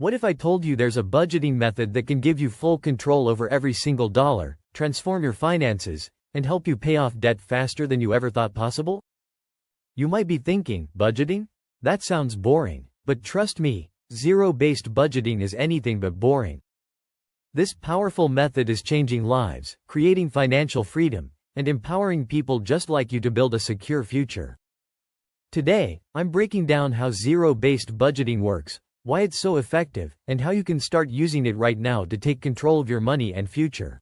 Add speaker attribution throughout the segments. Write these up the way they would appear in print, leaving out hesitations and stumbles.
Speaker 1: What if I told you there's a budgeting method that can give you full control over every single dollar, transform your finances, and help you pay off debt faster than you ever thought possible? You might be thinking, budgeting? That sounds boring. But trust me, zero-based budgeting is anything but boring. This powerful method is changing lives, creating financial freedom, and empowering people just like you to build a secure future. Today, I'm breaking down how zero-based budgeting works, why it's so effective, and how you can start using it right now to take control of your money and future.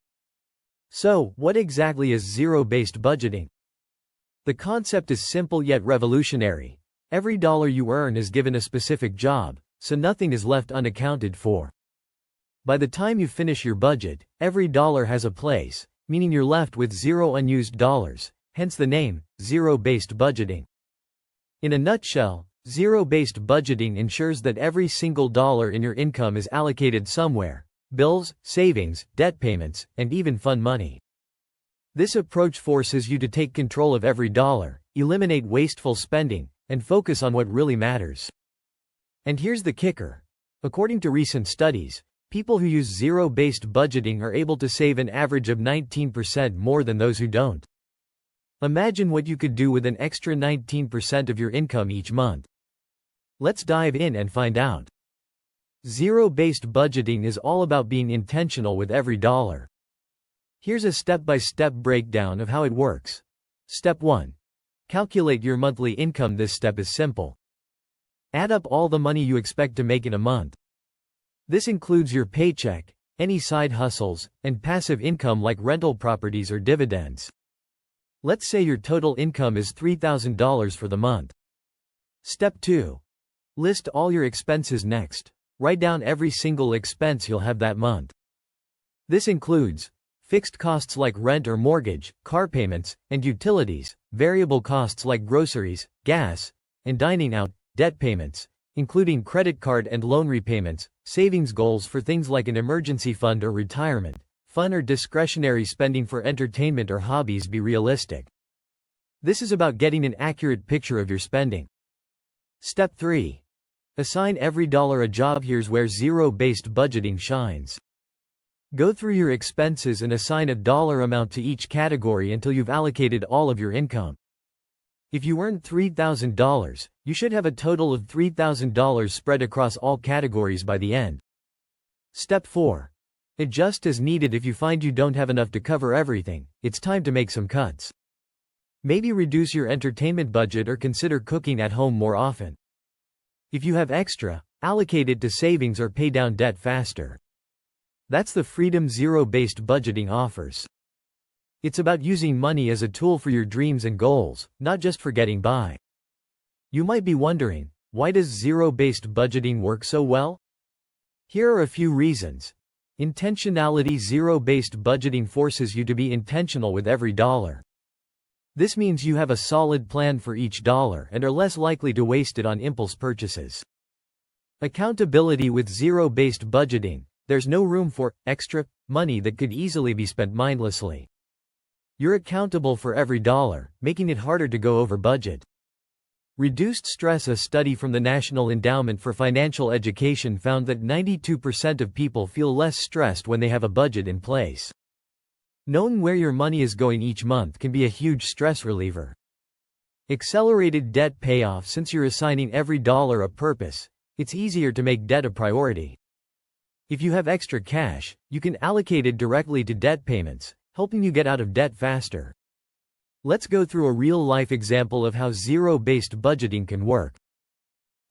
Speaker 1: So, what exactly is zero-based budgeting? The concept is simple yet revolutionary. Every dollar you earn is given a specific job, so nothing is left unaccounted for. By the time you finish your budget, every dollar has a place, meaning you're left with zero unused dollars, hence the name, zero-based budgeting. In a nutshell, zero-based budgeting ensures that every single dollar in your income is allocated somewhere: bills, savings, debt payments, and even fun money. This approach forces you to take control of every dollar, eliminate wasteful spending, and focus on what really matters. And here's the kicker. According to recent studies, people who use zero-based budgeting are able to save an average of 19% more than those who don't. Imagine what you could do with an extra 19% of your income each month. Let's dive in and find out. Zero-based budgeting is all about being intentional with every dollar. Here's a step-by-step breakdown of how it works. Step 1. Calculate your monthly income. This step is simple. Add up all the money you expect to make in a month. This includes your paycheck, any side hustles, and passive income like rental properties or dividends. Let's say your total income is $3,000 for the month. Step 2. List all your expenses next. Write down every single expense you'll have that month. This includes fixed costs like rent or mortgage, car payments, and utilities, variable costs like groceries, gas, and dining out, debt payments, including credit card and loan repayments, savings goals for things like an emergency fund or retirement, fun or discretionary spending for entertainment or hobbies. Be realistic. This is about getting an accurate picture of your spending. Step 3. Assign every dollar a job. Here's where zero-based budgeting shines. Go through your expenses and assign a dollar amount to each category until you've allocated all of your income. If you earned $3,000, you should have a total of $3,000 spread across all categories by the end. Step 4. Adjust as needed. If you find you don't have enough to cover everything, it's time to make some cuts. Maybe reduce your entertainment budget or consider cooking at home more often. If you have extra, allocate it to savings or pay down debt faster. That's the freedom zero-based budgeting offers. It's about using money as a tool for your dreams and goals, not just for getting by. You might be wondering, why does zero-based budgeting work so well? Here are a few reasons. Intentionality. Zero-based budgeting forces you to be intentional with every dollar. This means you have a solid plan for each dollar and are less likely to waste it on impulse purchases. Accountability. With zero-based budgeting, there's no room for extra money that could easily be spent mindlessly. You're accountable for every dollar, making it harder to go over budget. Reduced stress. A study from the National Endowment for Financial Education found that 92% of people feel less stressed when they have a budget in place. Knowing where your money is going each month can be a huge stress reliever. Accelerated debt payoff. Since you're assigning every dollar a purpose, it's easier to make debt a priority. If you have extra cash, you can allocate it directly to debt payments, helping you get out of debt faster. Let's go through a real-life example of how zero-based budgeting can work.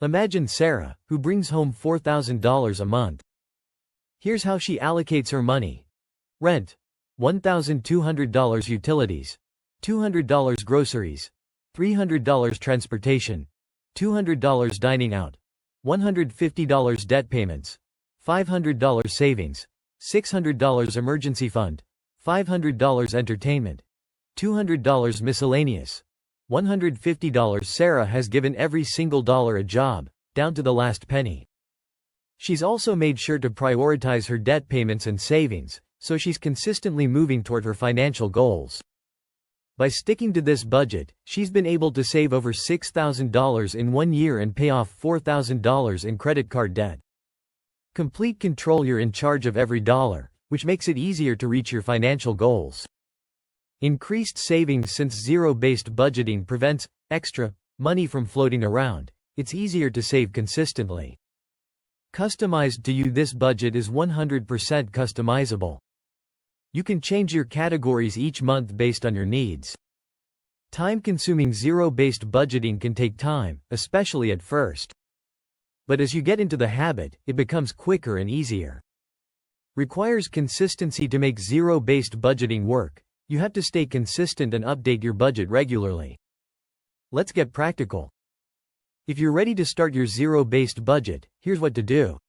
Speaker 1: Imagine Sarah, who brings home $4,000 a month. Here's how she allocates her money. Rent, $1,200. Utilities, $200. Groceries, $300. Transportation, $200. Dining out, $150. Debt payments, $500. Savings, $600. Emergency fund, $500. Entertainment, $200. Miscellaneous, $150. Sarah has given every single dollar a job, down to the last penny. She's also made sure to prioritize her debt payments and savings, so she's consistently moving toward her financial goals. By sticking to this budget, she's been able to save over $6,000 in 1 year and pay off $4,000 in credit card debt. Complete control. You're in charge of every dollar, which makes it easier to reach your financial goals. Increased savings. Since zero-based budgeting prevents extra money from floating around, it's easier to save consistently. Customized to you. This budget is 100% customizable. You can change your categories each month based on your needs. Time-consuming. Zero-based budgeting can take time, especially at first. But as you get into the habit, it becomes quicker and easier. Requires consistency. To make zero-based budgeting work, you have to stay consistent and update your budget regularly. Let's get practical. If you're ready to start your zero-based budget, here's what to do.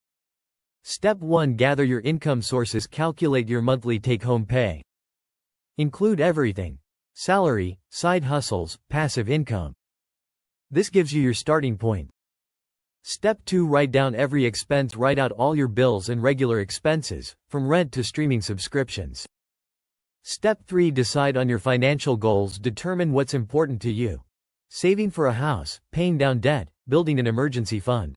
Speaker 1: Step 1. Gather your income sources. Calculate your monthly take-home pay. Include everything: salary, side hustles, passive income. This gives you your starting point. Step 2. Write down every expense. Write out all your bills and regular expenses, from rent to streaming subscriptions. Step 3. Decide on your financial goals. Determine what's important to you: saving for a house, paying down debt, building an emergency fund.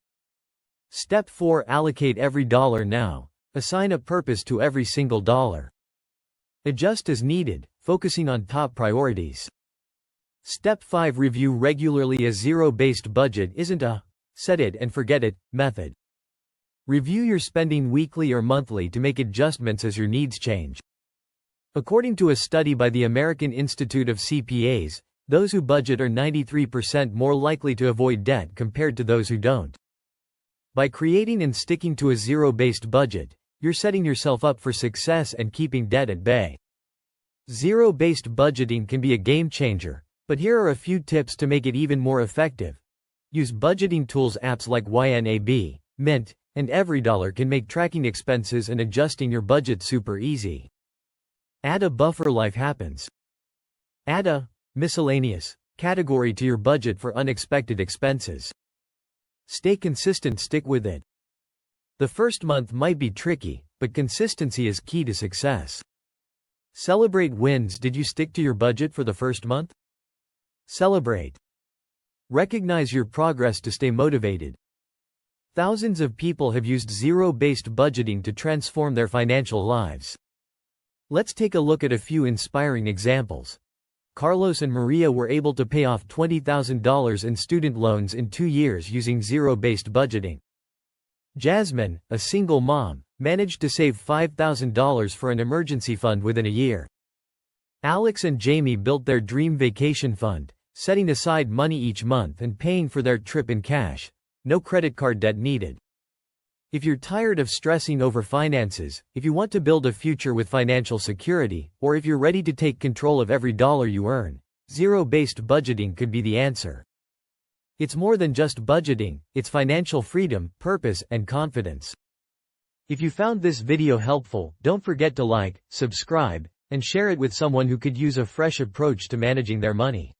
Speaker 1: Step 4. Allocate every dollar now. Assign a purpose to every single dollar. Adjust as needed, focusing on top priorities. Step 5. Review regularly. A zero-based budget isn't a set it and forget it method. Review your spending weekly or monthly to make adjustments as your needs change. According to a study by the American Institute of CPAs, those who budget are 93% more likely to avoid debt compared to those who don't. By creating and sticking to a zero-based budget, you're setting yourself up for success and keeping debt at bay. Zero-based budgeting can be a game changer, but here are a few tips to make it even more effective. Use budgeting tools. Apps like YNAB, Mint, and EveryDollar can make tracking expenses and adjusting your budget super easy. Add a buffer. Life happens. Add a miscellaneous category to your budget for unexpected expenses. Stay consistent. Stick with it. The first month might be tricky, but consistency is key to success. Celebrate wins. Did you stick to your budget for the first month? Celebrate. Recognize your progress to stay motivated. Thousands of people have used zero-based budgeting to transform their financial lives. Let's take a look at a few inspiring examples. Carlos and Maria were able to pay off $20,000 in student loans in 2 years using zero-based budgeting. Jasmine, a single mom, managed to save $5,000 for an emergency fund within a year. Alex and Jamie built their dream vacation fund, setting aside money each month and paying for their trip in cash. No credit card debt needed. If you're tired of stressing over finances, if you want to build a future with financial security, or if you're ready to take control of every dollar you earn, zero-based budgeting could be the answer. It's more than just budgeting, it's financial freedom, purpose, and confidence. If you found this video helpful, don't forget to like, subscribe, and share it with someone who could use a fresh approach to managing their money.